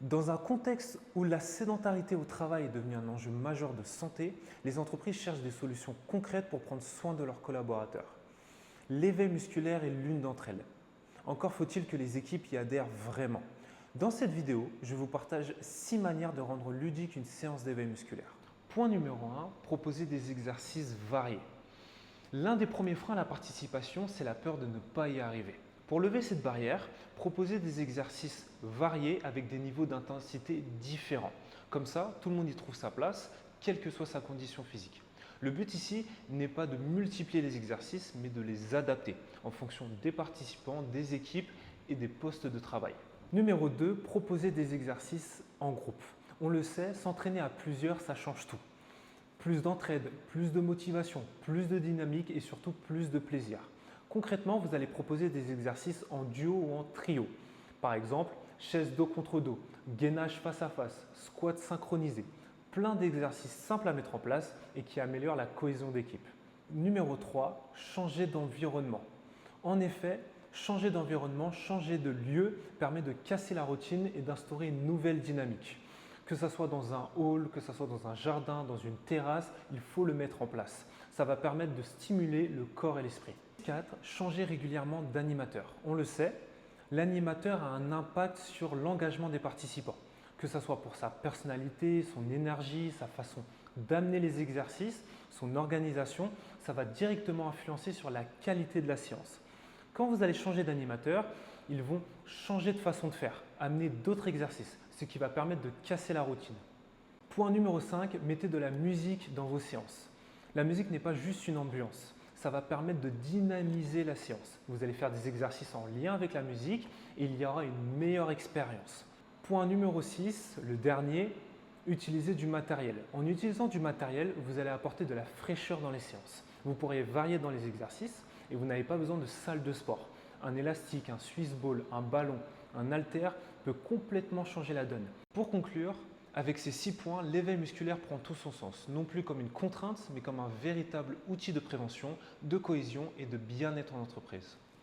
Dans un contexte où la sédentarité au travail est devenue un enjeu majeur de santé, les entreprises cherchent des solutions concrètes pour prendre soin de leurs collaborateurs. L'éveil musculaire est l'une d'entre elles. Encore faut-il que les équipes y adhèrent vraiment. Dans cette vidéo, je vous partage 6 manières de rendre ludique une séance d'éveil musculaire. Point numéro 1, proposer des exercices variés. L'un des premiers freins à la participation, c'est la peur de ne pas y arriver. Pour lever cette barrière, proposez des exercices variés avec des niveaux d'intensité différents. Comme ça, tout le monde y trouve sa place, quelle que soit sa condition physique. Le but ici n'est pas de multiplier les exercices, mais de les adapter en fonction des participants, des équipes et des postes de travail. Numéro 2, proposer des exercices en groupe. On le sait, s'entraîner à plusieurs, ça change tout. Plus d'entraide, plus de motivation, plus de dynamique et surtout plus de plaisir. Concrètement, vous allez proposer des exercices en duo ou en trio. Par exemple, chaise dos contre dos, gainage face à face, squat synchronisé. Plein d'exercices simples à mettre en place et qui améliorent la cohésion d'équipe. Numéro 3, changer d'environnement. En effet, changer d'environnement, changer de lieu permet de casser la routine et d'instaurer une nouvelle dynamique. Que ce soit dans un hall, que ce soit dans un jardin, dans une terrasse, il faut le mettre en place. Ça va permettre de stimuler le corps et l'esprit. 4. Changer régulièrement d'animateur. On le sait, l'animateur a un impact sur l'engagement des participants. Que ce soit pour sa personnalité, son énergie, sa façon d'amener les exercices, son organisation, ça va directement influencer sur la qualité de la séance. Quand vous allez changer d'animateur, ils vont changer de façon de faire, amener d'autres exercices, ce qui va permettre de casser la routine. Point numéro 5, mettez de la musique dans vos séances. La musique n'est pas juste une ambiance, ça va permettre de dynamiser la séance. Vous allez faire des exercices en lien avec la musique et il y aura une meilleure expérience. Point numéro 6, le dernier, utilisez du matériel. En utilisant du matériel, vous allez apporter de la fraîcheur dans les séances. Vous pourrez varier dans les exercices et vous n'avez pas besoin de salle de sport. Un élastique, un Swiss ball, un ballon, un haltère peut complètement changer la donne. Pour conclure, avec ces 6 points, l'éveil musculaire prend tout son sens, non plus comme une contrainte, mais comme un véritable outil de prévention, de cohésion et de bien-être en entreprise.